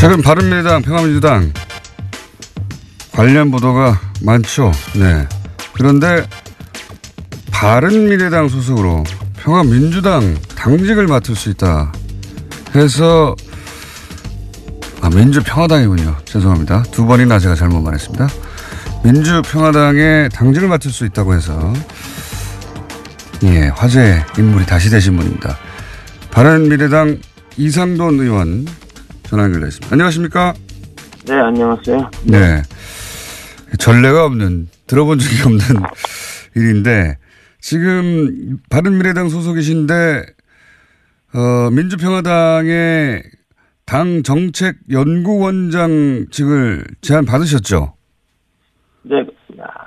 최근 바른미래당, 평화민주당 관련 보도가 많죠. 네. 그런데 바른미래당 소속으로 평화민주당 당직을 맡을 수 있다 해서 민주평화당이군요. 죄송합니다. 두 번이나 제가 잘못 말했습니다. 민주평화당의 당직을 맡을 수 있다고 해서 예, 화제의 인물이 다시 되신 분입니다. 바른미래당 이상돈 의원 전화 연결되어 있습니다. 안녕하십니까? 네, 안녕하세요. 네. 전례가 없는, 들어본 적이 없는 일인데, 지금 바른미래당 소속이신데, 민주평화당의 당 정책연구원장직을 제안 받으셨죠? 네,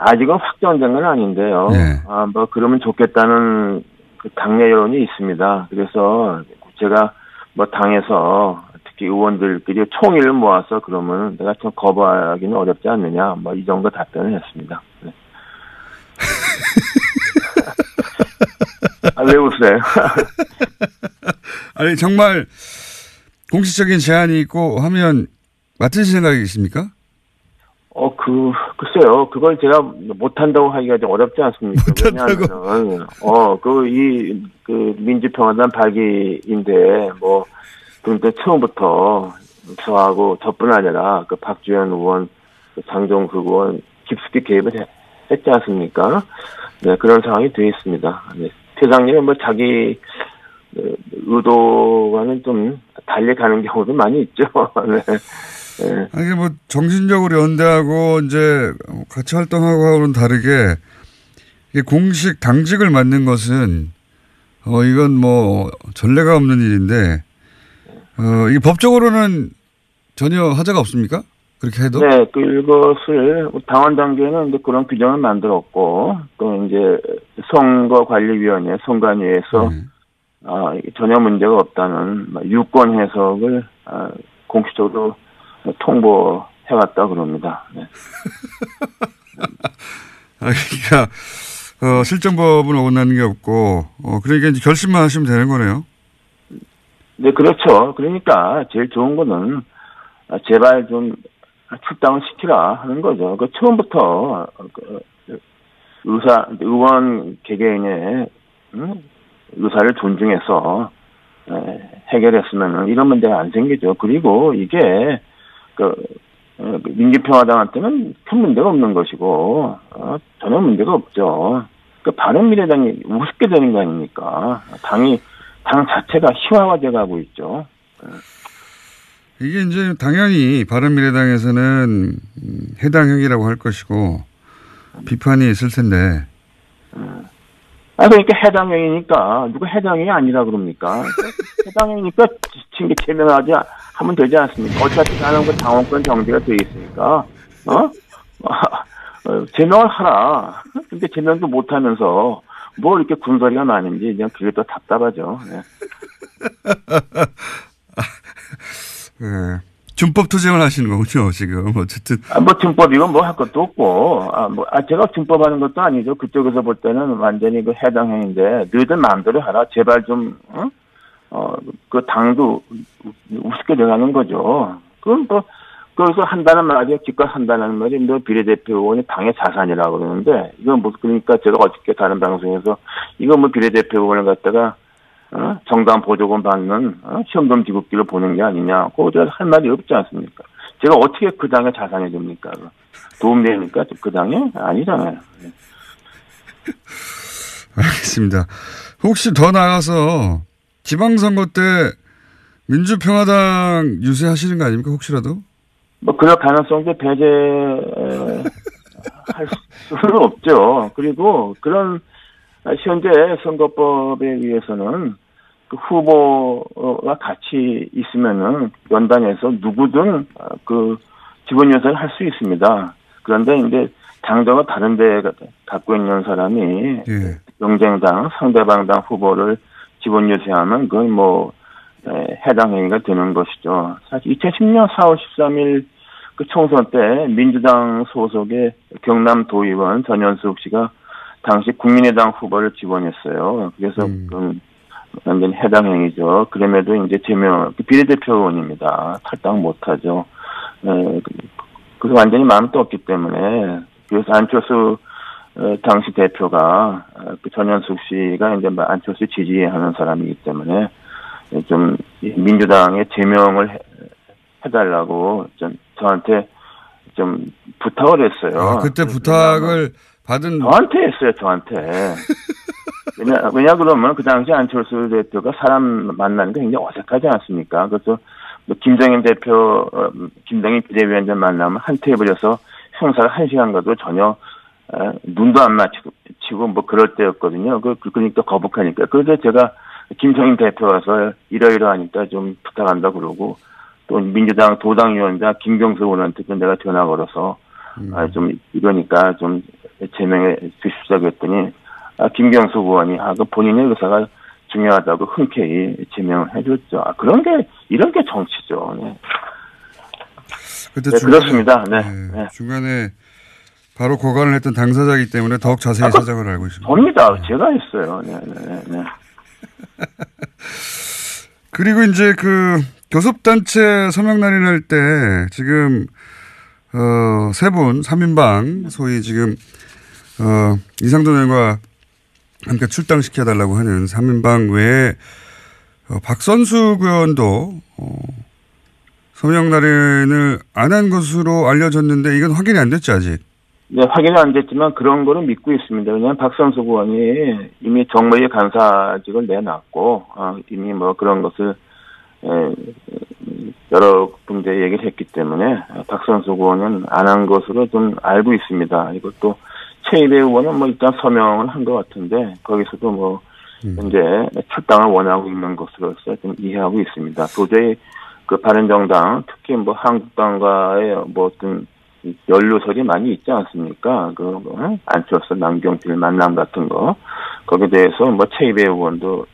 아직은 확정된 건 아닌데요. 네. 그러면 좋겠다는 그 당내 여론이 있습니다. 그래서 제가 당에서 특히 의원들끼리 총의를 모아서 그러면 내가 좀 거부하기는 어렵지 않느냐, 이 정도 답변을 했습니다. 네. 왜 웃어요? 아니, 정말 공식적인 제안이 있고 하면 맡으실 생각이 있습니까? 글쎄요. 그걸 제가 못한다고 하기가 좀 어렵지 않습니까? 왜냐하면, 민주평화당 발기인데, 그런데 처음부터 저하고 저뿐 아니라 박주현 의원, 장종수 의원 깊숙이 개입을 했지 않습니까? 네, 그런 상황이 되어 있습니다. 네. 회장님은 자기 의도와는 좀 달리 가는 경우도 많이 있죠. 네. 네. 아니, 정신적으로 연대하고, 이제, 같이 활동하고는 다르게, 공식 당직을 맡는 것은, 이건 전례가 없는 일인데, 이게 법적으로는 전혀 하자가 없습니까? 그렇게 해도? 네, 그것을, 당원 단계는 그런 규정을 만들었고, 또 이제, 선거관리위원회, 선관위에서, 전혀 문제가 없다는 유권 해석을, 공식적으로 통보해왔다 그럽니다. 네. 그러니까 실정법은 어긋나는 게 없고 그러니까 이제 결심만 하시면 되는 거네요. 네, 그렇죠. 그러니까 제일 좋은 거는 제발 좀 출당을 시키라 하는 거죠. 처음부터 의원 개개인의 의사를 존중해서 해결했으면 이런 문제가 안 생기죠. 그리고 이게 민주평화당한테는 큰 문제가 없는 것이고 전혀 문제가 없죠. 바른미래당이 우습게 되는 거 아닙니까? 당 자체가 희화화돼 가고 있죠. 이게 이제 당연히 바른미래당에서는 해당형이라고 할 것이고 비판이 있을 텐데. 그러니까 해당형이니까 누가 해당형이 아니라 그럽니까? 해당형이니까 제명하지 하면 되지 않습니까? 어차피 나는 당원권 정지가 돼 있으니까 제명을 하라. 근데 제명도 못하면서 뭐 이렇게 군소리가 많은지 그냥 그게 또 답답하죠. 네. 네. 준법 투쟁을 하시는 거군요, 지금. 어쨌든. 준법이건 할 것도 없고, 제가 준법하는 것도 아니죠. 그쪽에서 볼 때는 완전히 해당행위인데, 너희들 마음대로 하라. 제발 좀, 당도 우습게 돼가는 거죠. 그건 거기서 한다는 말이, 기껏 한다는 말이, 비례대표 의원이 당의 자산이라고 그러는데, 이건 그러니까 제가 어저께 다른 방송에서, 이거 비례대표 의원을 갖다가, 정당 보조금 받는 시험점 지급기를 보는 게 아니냐. 그거 제가 할 말이 없지 않습니까? 제가 어떻게 그 당의 자산이 됩니까? 도움됩니까? 그 당에? 아니잖아요. 네. 알겠습니다. 혹시 더 나가서 지방선거 때 민주평화당 유세하시는 거 아닙니까? 혹시라도? 그럴 가능성도 배제할 수는 없죠. 그리고 그런 현재 선거법에 의해서는 그 후보가 같이 있으면은 연단에서 누구든 지분 요소를 할 수 있습니다. 그런데 이제 당정은 다른 데 갖고 있는 사람이 경쟁당, 상대방 당 후보를 지분 요소하면 그건 해당 행위가 되는 것이죠. 사실 2010년 4월 13일 그 총선 때 민주당 소속의 경남도의원 전현숙 씨가 당시 국민의당 후보를 지원했어요. 그래서 완전히 해당 행위죠. 그럼에도 이제 제명, 비례대표 의원입니다. 탈당 못하죠. 그래서 완전히 마음도 없기 때문에, 그래서 안철수, 당시 대표가, 그 전현숙 씨가 이제 안철수 지지하는 사람이기 때문에, 좀, 민주당에 제명을 해달라고, 저한테 좀 부탁을 했어요. 아, 그때 부탁을 받은. 저한테 했어요, 저한테. 왜냐 그러면 그 당시 안철수 대표가 사람 만나는 게 굉장히 어색하지 않습니까? 그래서 김정인 대표, 김정인 비대위원장 만나면 한 테이블에서 행사를 1시간 가도 전혀 눈도 안 마치고 뭐 그럴 때였거든요. 그러니까 거북하니까. 그래서 제가 김정인 대표 와서 이러이러하니까 좀 부탁한다 그러고 또 민주당 도당위원장 김경수 의원한테도 내가 전화 걸어서 좀 이러니까 좀 제명해 주십시오 했더니 김경수 의원이 그 본인의 의사가 중요하다고 흔쾌히 제명을 해줬죠. 이런 게 정치죠. 네. 그때 네, 중간에, 그렇습니다. 네. 네. 중간에 바로 고관을 했던 당사자이기 때문에 더욱 자세히 사정을 알고 있습니다. 접니다. 제가 했어요. 네. 그리고 이제 그 교섭단체 서명 날인할 때 지금 세 분 3인방 소위 지금 이상돈 의원과 함께 출당시켜달라고 하는 3인방 외에 박선숙 의원도 서명 날인을 안 한 것으로 알려졌는데 이건 확인이 안 됐죠 아직? 네, 확인은 안 됐지만 그런 거는 믿고 있습니다. 왜냐하면 박선숙 의원이 이미 정무위 간사직을 내놨고 이미 뭐 그런 것을 여러 군데 얘기를 했기 때문에 박선숙 의원은 안 한 것으로 좀 알고 있습니다. 이것도 최이배 의원은 뭐 일단 서명을 한 것 같은데 거기서도 뭐 현재 출당을 원하고 있는 것으로서 좀 이해하고 있습니다. 도저히 그 바른정당 특히 뭐 한국당과의 뭐 어떤 연루설이 많이 있지 않습니까? 안철수 남경필 만남 같은 거 거기에 대해서 뭐 최이배 의원도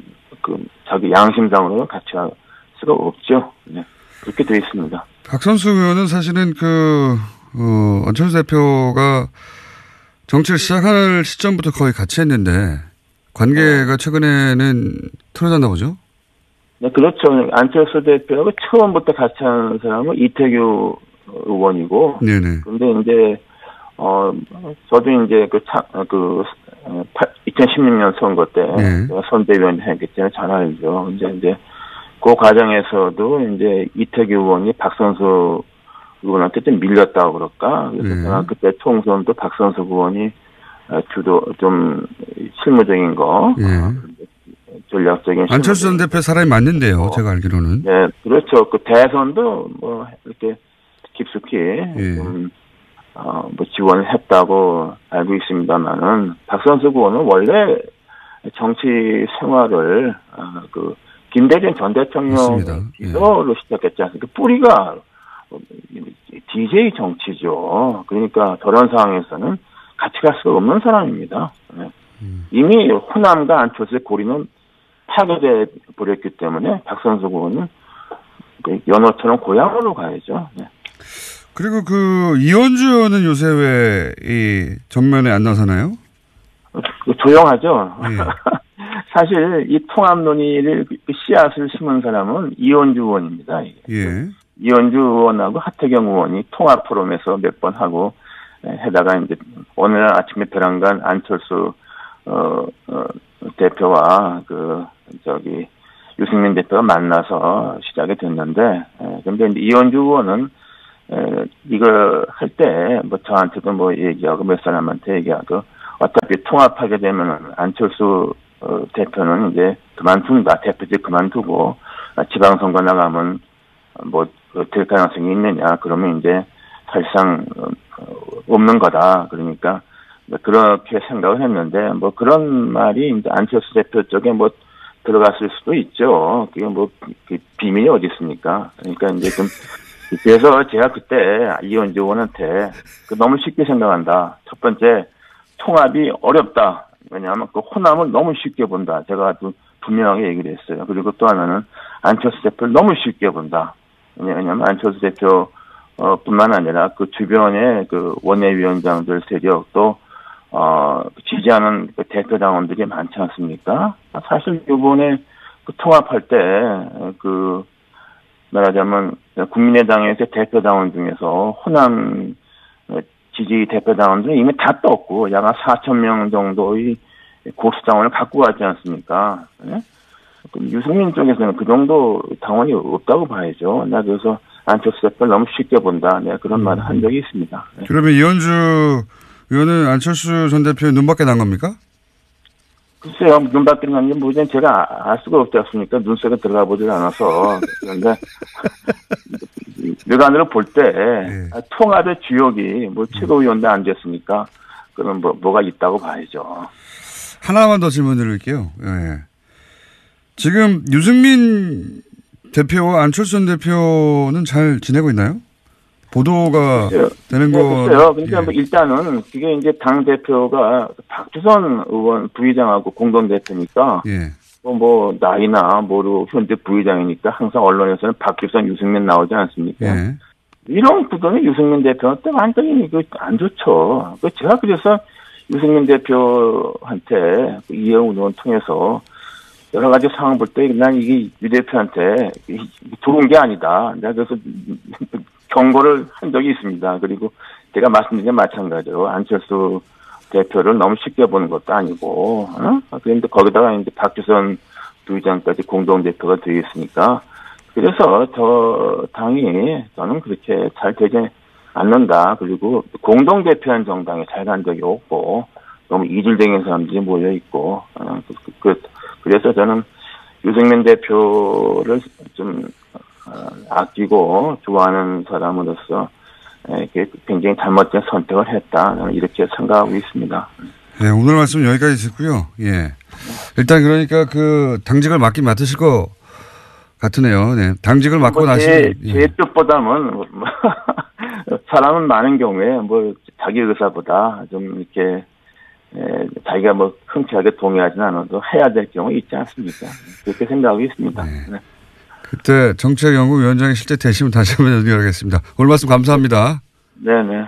그 자기 양심상으로 같이 할 수가 없죠. 네. 그렇게 되어 있습니다. 박선숙 의원은 사실은 안철수 대표가 정치를 시작할 시점부터 거의 같이 했는데 관계가 최근에는 틀어졌나 보죠? 네, 그렇죠. 안철수 대표가 처음부터 같이 하는 사람은 이태규 의원이고. 네네. 근데 이제, 저도 이제 2016년 선거 때 선대위원 했기 때문에 잘 알죠. 이제 그 과정에서도 이제 이태규 의원이 박선수 의원한테 좀 밀렸다고 그럴까. 그래서 제가 그때 총선도 박선수 의원이 좀 실무적인 거. 전략적인. 안철수 전 대표 사람이 맞는데요. 제가 알기로는. 네, 그렇죠. 그 대선도 뭐 이렇게 깊숙이 뭐 지원을 했다고 알고 있습니다만은 박선수 의원은 원래 정치 생활을 김대중 전 대통령 비서로 시작했지 않습니까? 뿌리가 DJ 정치죠. 그러니까 저런 상황에서는 같이 갈 수가 없는 사람입니다. 이미 호남과 안철수의 고리는 파괴돼 버렸기 때문에 박선수 의원은 연어처럼 고향으로 가야죠. 네. 그리고 이현주 의원은 요새 왜 이 전면에 안 나서나요? 조용하죠. 네. 사실 이 통합 논의를 씨앗을 심은 사람은 이현주 의원입니다. 예. 이현주 의원하고 하태경 의원이 통합 포럼에서 몇 번 하고 해다가 이제 오늘 아침에 벼랑간 안철수 대표와 유승민 대표가 만나서 시작이 됐는데, 근데 이제 이현주 의원은 이걸 할 때 뭐 저한테도 뭐 얘기하고 몇 사람한테 얘기하고 어차피 통합하게 되면 안철수 대표는 이제 그만둔다. 대표직 그만두고 지방선거 나가면 뭐 될 가능성이 있느냐. 그러면 이제 사실상 없는 거다. 그러니까 그렇게 생각을 했는데 뭐 그런 말이 이제 안철수 대표 쪽에 뭐 들어갔을 수도 있죠. 그게 뭐 비밀이 어디 있습니까? 그러니까 이제 좀 그래서 제가 그때 이현주 의원한테 너무 쉽게 생각한다. 첫 번째 통합이 어렵다. 왜냐하면 호남을 너무 쉽게 본다. 제가 아주 분명하게 얘기를 했어요. 그리고 또 하나는 안철수 대표를 너무 쉽게 본다. 왜냐하면 안철수 대표 뿐만 아니라 그 주변의 원내위원장들 세력도 지지하는 대표 당원들이 많지 않습니까? 사실 이번에 그 통합할 때, 말하자면, 국민의당에서 대표당원 중에서 호남 지지 대표당원들은 이미 다 떴고, 약 4,000명 정도의 고수당원을 갖고 가지 않습니까? 예? 유승민 쪽에서는 그 정도 당원이 없다고 봐야죠. 나 그래서 안철수 대표를 너무 쉽게 본다. 내가 그런 말을 한 적이 있습니다. 네. 그러면 이현주 의원은 안철수 전 대표의 눈밖에 난 겁니까? 글쎄요, 눈밖에 난 게 뭐지? 제가 알 수가 없지 않습니까? 눈속에 들어가 보질 않아서. 그런데, 외관으로 볼 때, 네. 통합의 주역이 뭐 최고위원도 안 됐으니까, 그럼 뭐가 있다고 봐야죠. 하나만 더 질문 드릴게요. 예. 지금 유승민 대표와 안철수 전 대표는 잘 지내고 있나요? 보도가 글쎄요. 되는 거. 글쎄요. 그러니까 뭐 일단은 그게 이제 당 대표가 박주선 의원 부의장하고 공동 대표니까 예. 뭐 나이나 뭐로 현재 부의장이니까 항상 언론에서는 박주선, 유승민 나오지 않습니까? 예. 이런 구도는 유승민 대표한테 완전히 안 좋죠. 제가 그래서 유승민 대표한테 이해웅 의원 통해서 여러 가지 상황 볼 때 난 이게 유 대표한테 좋은 게 아니다. 내가 그래서 경고를 한 적이 있습니다. 그리고 제가 말씀드린 게 마찬가지로 안철수 대표를 너무 쉽게 보는 것도 아니고, 그런데 거기다가 이제 박주선 부의장까지 공동대표가 되어 있으니까, 그래서 당이 저는 그렇게 잘 되지 않는다. 그리고 공동대표한 정당에 잘 간 적이 없고, 너무 이질적인 사람들이 모여있고, 그래서 저는 유승민 대표를 좀 아끼고 좋아하는 사람으로서 굉장히 잘못된 선택을 했다. 저는 이렇게 생각하고 있습니다. 네, 오늘 말씀 여기까지 듣고요. 예. 일단 그러니까 당직을 맡으실 것 같으네요. 네. 당직을 맡고 나시면. 제 뜻보다는 사람은 많은 경우에 자기 의사보다 좀 이렇게 자기가 흔쾌하게 동의하지는 않아도 해야 될 경우 있지 않습니까? 그렇게 생각하고 있습니다. 네. 그때 정책연구위원장이 실제 되시면 다시 한번 연결하겠습니다. 오늘 말씀 감사합니다. 네네.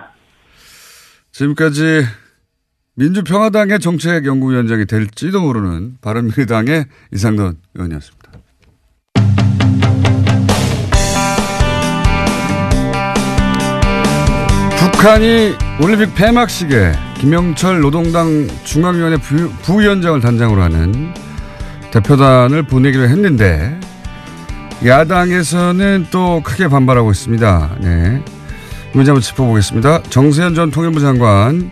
지금까지 민주평화당의 정책연구위원장이 될지도 모르는 바른미래당의 이상돈 의원이었습니다. 북한이 올림픽 폐막식에 김영철 노동당 중앙위원회 부위원장을 단장으로 하는 대표단을 보내기로 했는데 야당에서는 또 크게 반발하고 있습니다. 네. 이 문제 한번 짚어보겠습니다. 정세현 전 통일부 장관.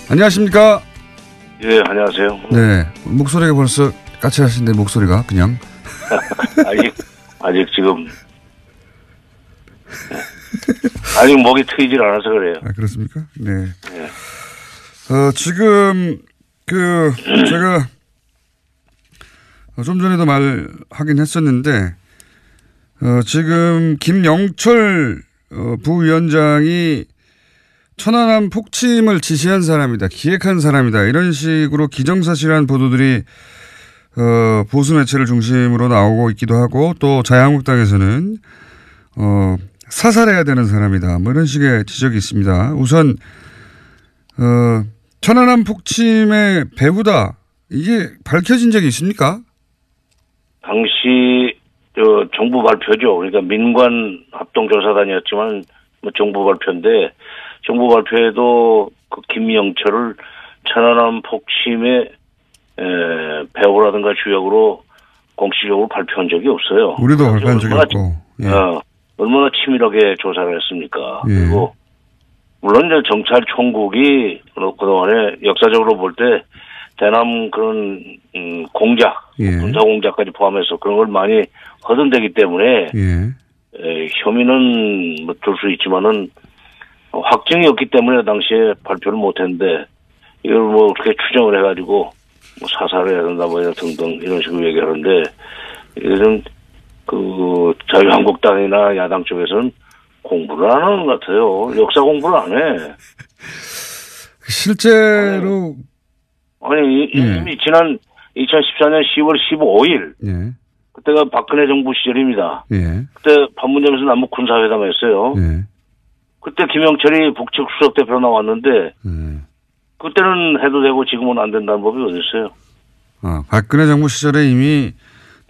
안녕하십니까? 예, 안녕하세요. 네. 목소리가 벌써 까칠하신데 목소리가 그냥. 아직 지금. 아직 목이 트이질 않아서 그래요. 아, 그렇습니까? 네. 예. 지금, 제가 좀 전에도 말하긴 했었는데, 지금 김영철 부위원장이 천안함 폭침을 지시한 사람이다, 기획한 사람이다, 이런 식으로 기정사실한 보도들이 보수 매체를 중심으로 나오고 있기도 하고, 또 자유한국당에서는 사살해야 되는 사람이다, 뭐 이런 식의 지적이 있습니다. 우선 천안함 폭침의 배후다, 이게 밝혀진 적이 있습니까? 당시 정부 발표죠. 그러니까 민관 합동조사단이었지만 정부 발표인데, 정부 발표에도 그 김영철을 천안함 폭침의 배후라든가 주역으로 공식적으로 발표한 적이 없어요. 우리도 발표한 적이 없고. 예. 얼마나 치밀하게 조사를 했습니까? 예. 그리고 물론 이제 정찰 총국이 그동안에 역사적으로 볼 때 대남 그런 공작, 예. 군사 공작까지 포함해서 그런 걸 많이 허전되기 때문에 혐의는 둘 수 있지만은 확증이 없기 때문에 당시에 발표를 못했는데 이걸 어떻게 추정을 해가지고 사살을 해야 된다 이런 등등 이런 식으로 얘기하는데 이것은 자유한국당이나 야당 쪽에서는 공부를 안 하는 것 같아요. 역사 공부를 안 해. 실제로. 이미 지난 2014년 10월 15일. 예. 그때가 박근혜 정부 시절입니다. 예. 그때 판문점에서 남북 군사회담을 했어요. 예. 그때 김영철이 북측 수석대표로 나왔는데, 그때는 해도 되고 지금은 안 된다는 법이 어디 있어요? 박근혜 정부 시절에 이미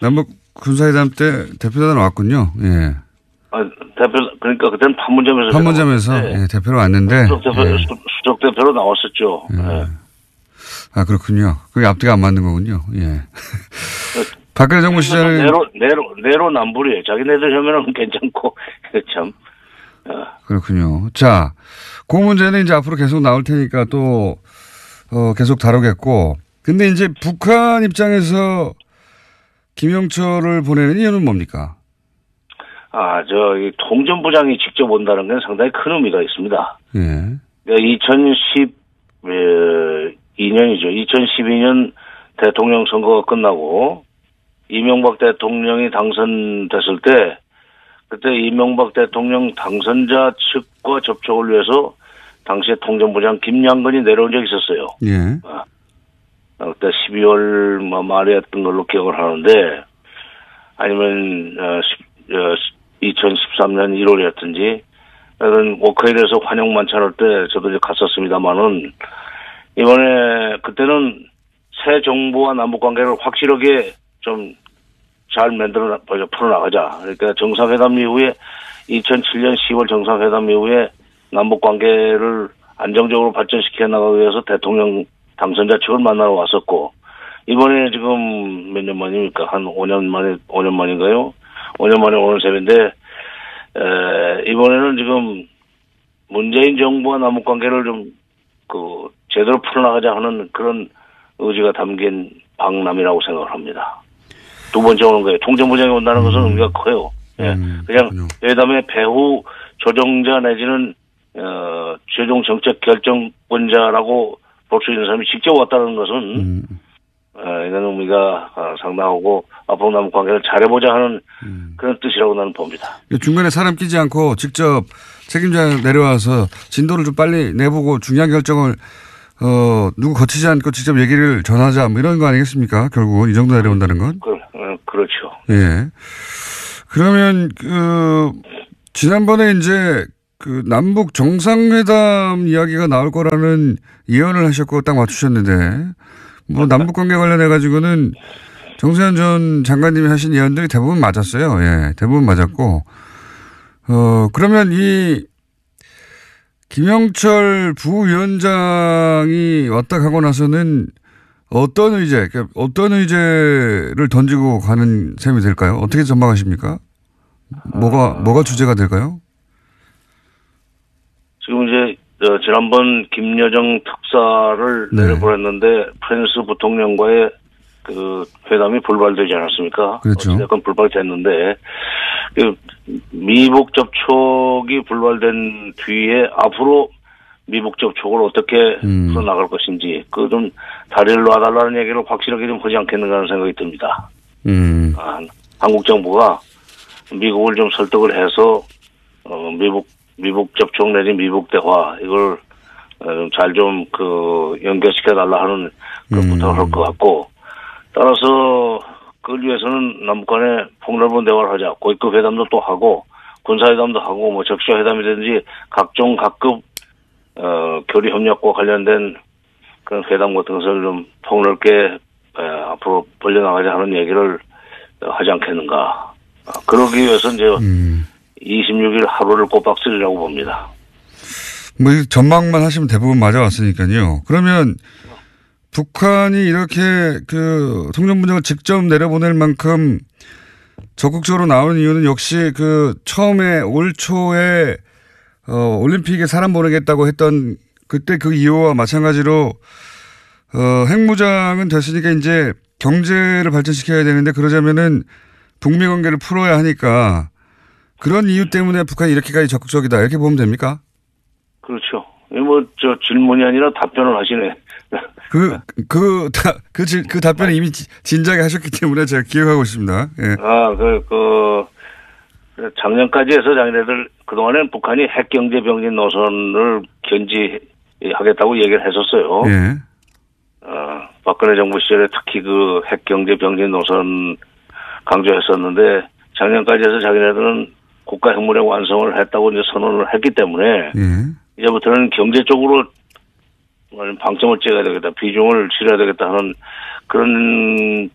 남북 군사회담 때 대표단 왔군요. 예. 그러니까 그때는 판문점에서 네. 예, 대표로 왔는데. 수석 대표로 나왔었죠. 예. 네. 아, 그렇군요. 그게 앞뒤가 안 맞는 거군요. 예. 박근혜 정부 시절에. 내로 남불이에요. 자기네들 혐의는 괜찮고, 참. 그렇군요. 자, 그 문제는 이제 앞으로 계속 나올 테니까 또, 계속 다루겠고. 근데 이제 북한 입장에서 김영철을 보내는 이유는 뭡니까? 이 통전부장이 직접 온다는 건 상당히 큰 의미가 있습니다. 예. 2012년이죠. 2012년 대통령 선거가 끝나고 이명박 대통령이 당선됐을 때 그때 이명박 대통령 당선자 측과 접촉을 위해서 당시에 통전부장 김양근이 내려온 적이 있었어요. 예. 그때 12월 말이었던 걸로 기억을 하는데 아니면 2013년 1월이었든지 그런 워크힐에서 환영 만찬할 때 저도 이제 갔었습니다만은 이번에 그때는 새 정부와 남북 관계를 확실하게 좀 잘 풀어나가자. 그러니까 정상회담 이후에 2007년 10월 정상회담 이후에 남북 관계를 안정적으로 발전시켜 나가기 위해서 대통령 당선자 측을 만나러 왔었고 이번에 지금 몇 년 만입니까? 한 5년 만인가요? 5년 만에 오는 셈인데 이번에는 지금 문재인 정부와 남북 관계를 좀 제대로 풀어나가자 하는 그런 의지가 담긴 방남이라고 생각을 합니다. 두 번째 오는 거예요. 통전부장이 온다는 것은 의미가 커요. 예. 그냥 회담의 배후 조정자 내지는 최종 정책 결정권자라고 볼 수 있는 사람이 직접 왔다는 것은 이런 의미가 상당하고 앞으로 남북 관계를 잘해보자 하는 그런 뜻이라고 나는 봅니다. 중간에 사람 끼지 않고 직접 책임자 내려와서 진도를 좀 빨리 내보고 중요한 결정을 누구 거치지 않고 직접 얘기를 전하자 뭐 이런 거 아니겠습니까? 결국은 이 정도 내려온다는 건. 그렇죠. 예. 그러면 지난번에 이제 남북 정상회담 이야기가 나올 거라는 예언을 하셨고 딱 맞추셨는데 뭐 남북 관계 관련해 가지고는 정세현 전 장관님이 하신 예언들이 대부분 맞았어요. 예. 대부분 맞았고 그러면 이 김영철 부위원장이 왔다 가고 나서는 어떤 의제를 던지고 가는 셈이 될까요? 어떻게 전망하십니까? 뭐가 주제가 될까요? 지금 이제 지난번 김여정 특사를 내려보냈는데 프랑스 부통령과의 회담이 불발되지 않았습니까? 그렇죠. 약간 불발됐는데 미북 접촉이 불발된 뒤에 앞으로 미북 접촉을 어떻게 풀어나갈 것인지 좀 다리를 놔달라는 얘기를 확실하게 좀 하지 않겠는가 하는 생각이 듭니다. 한국 정부가 미국을 좀 설득을 해서 미북 접촉 내지 미북 대화 이걸 잘 좀 연결시켜 달라 하는 그런 부탁을 할 것 같고 따라서 그걸 위해서는 남북 간에 폭넓은 대화를 하자. 고위급 회담도 또 하고 군사회담도 하고 뭐 적시회담이든지 각종 각급 교류 협력과 관련된 그런 회담 같은 것을 좀 폭넓게 앞으로 벌려나가자 하는 얘기를 하지 않겠는가. 그러기 위해서 이제 26일 하루를 꼬박 쓰리라고 봅니다. 뭐 전망만 하시면 대부분 맞아왔으니까요. 그러면 북한이 이렇게 통전부장을 직접 내려보낼 만큼 적극적으로 나오는 이유는 역시 처음에 올 초에 올림픽에 사람 보내겠다고 했던 그때 그 이유와 마찬가지로 핵무장은 됐으니까 이제 경제를 발전시켜야 되는데 그러자면은 북미 관계를 풀어야 하니까 그런 이유 때문에 북한이 이렇게까지 적극적이다 이렇게 보면 됩니까? 그렇죠. 질문이 아니라 답변을 하시네. 그 답변을 이미 진작에 하셨기 때문에 제가 기억하고 있습니다. 예. 작년까지 해서 자기네들 그동안에는 북한이 핵경제 병진 노선을 견지하겠다고 얘기를 했었어요. 예. 박근혜 정부 시절에 특히 핵경제 병진 노선 강조했었는데 작년까지 해서 자기네들은 국가 핵무력 완성을 했다고 이제 선언을 했기 때문에 이제부터는 경제 쪽으로 방점을 찍어야 되겠다, 비중을 실어야 되겠다 하는 그런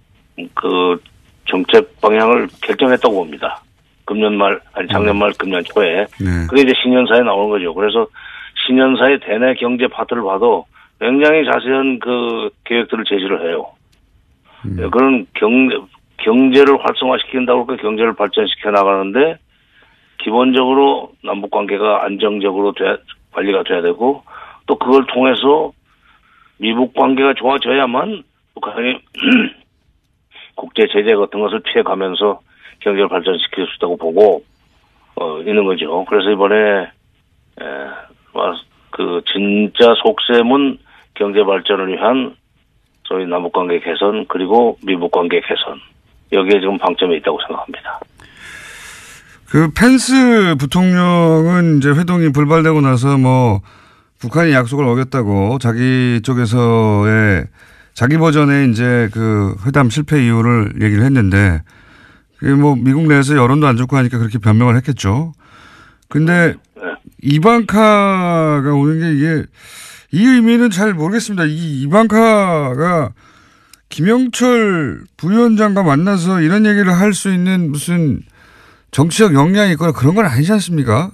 정책 방향을 결정했다고 봅니다. 금년 말, 아니 작년 말, 금년 초에. 네. 그게 이제 신년사에 나오는 거죠. 그래서 신년사의 대내 경제 파트를 봐도 굉장히 자세한 그 계획들을 제시를 해요. 그런 경제를 활성화시킨다고 할까 경제를 발전시켜 나가는데 기본적으로 남북 관계가 안정적으로 관리가 돼야 되고 또 그걸 통해서 미북 관계가 좋아져야만 북한이 국제 제재 같은 것을 피해가면서 경제를 발전시킬 수 있다고 보고 있는 거죠. 그래서 이번에 그 진짜 속셈은 경제 발전을 위한 소위 남북 관계 개선 그리고 미북 관계 개선 여기에 지금 방점이 있다고 생각합니다. 그 펜스 부통령은 이제 회동이 불발되고 나서 뭐 북한이 약속을 어겼다고 자기 쪽에서의 자기 버전의 이제 그 회담 실패 이유를 얘기를 했는데 그게 뭐 미국 내에서 여론도 안 좋고 하니까 그렇게 변명을 했겠죠. 근데 이방카가 오는 게 이게 이 의미는 잘 모르겠습니다. 이 이방카가 김영철 부위원장과 만나서 이런 얘기를 할 수 있는 무슨 정치적 역량이 있거나 그런 건 아니지 않습니까?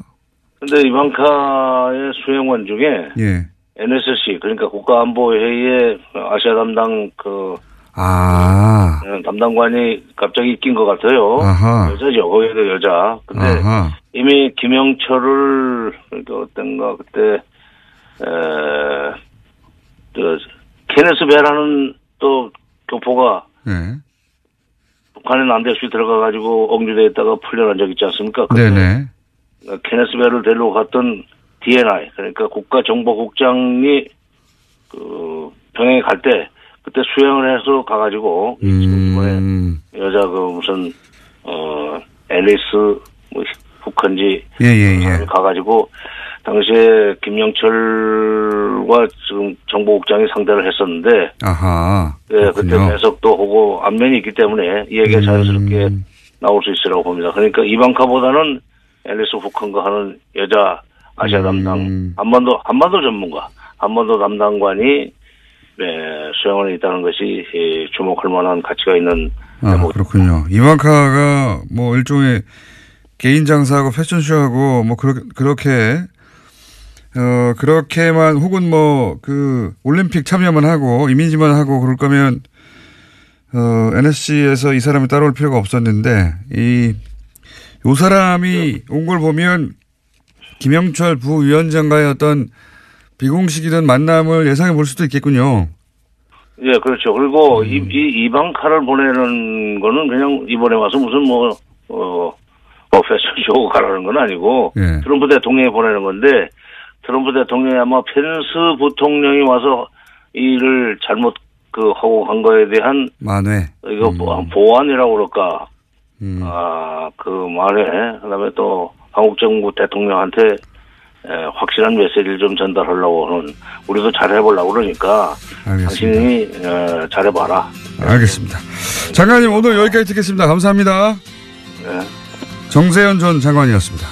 근데 이방카의 수행원 중에 예. NSC 그러니까 국가안보회의의 아시아 담당 담당관이 갑자기 낀 것 같아요. 아하. 여자죠. 거기도 여자. 근데 아하. 이미 김영철을 어떤가 그때 케네스 베라는 또 교포가 네. 북한에 난데없이 들어가가지고 억류돼 있다가 풀려난 적 있지 않습니까? 네네. 케네스 베를 데리고 갔던 DNI 그러니까 국가정보국장이 그 평양에 갈 때 그때 수행을 해서 가가지고 이번에 여자 그 무슨 앨리스 뭐 북한지 예예예 가가지고 당시에 김영철과 지금 정보국장이 상대를 했었는데 아하 네, 그때 배석도 하고 안면이 있기 때문에 이 얘기가 자연스럽게 나올 수 있으라고 봅니다. 그러니까 이방카보다는 앨리스 북한과 하는 여자 아시아 담당 한반도 전문가 한반도 담당관이 수행원에 있다는 것이 주목할 만한 가치가 있는 그렇군요. 이방카가 뭐 일종의 개인 장사하고 패션쇼하고 뭐 그렇게만 혹은 뭐 그 올림픽 참여만 하고 이미지만 하고 그럴 거면 NSC에서 이 사람이 따라올 필요가 없었는데 요 사람이 온 걸 보면 김영철 부위원장과의 어떤 비공식이든 만남을 예상해 볼 수도 있겠군요. 예, 그렇죠. 그리고 이방카를 보내는 거는 그냥 이번에 와서 무슨 패션쇼 가라는 건 아니고 예. 트럼프 대통령이 보내는 건데 트럼프 대통령이 아마 펜스 부통령이 와서 일을 잘못 하고 간 거에 대한 만회. 이거 보완이라고 그럴까. 그 만회. 그다음에 또 한국 정부 대통령한테 확실한 메시지를 좀 전달하려고 하는 우리도 잘해보려고 그러니까 알겠습니다. 당신이 잘해봐라. 알겠습니다. 장관님 오늘 여기까지 듣겠습니다. 감사합니다. 네. 정세현 전 장관이었습니다.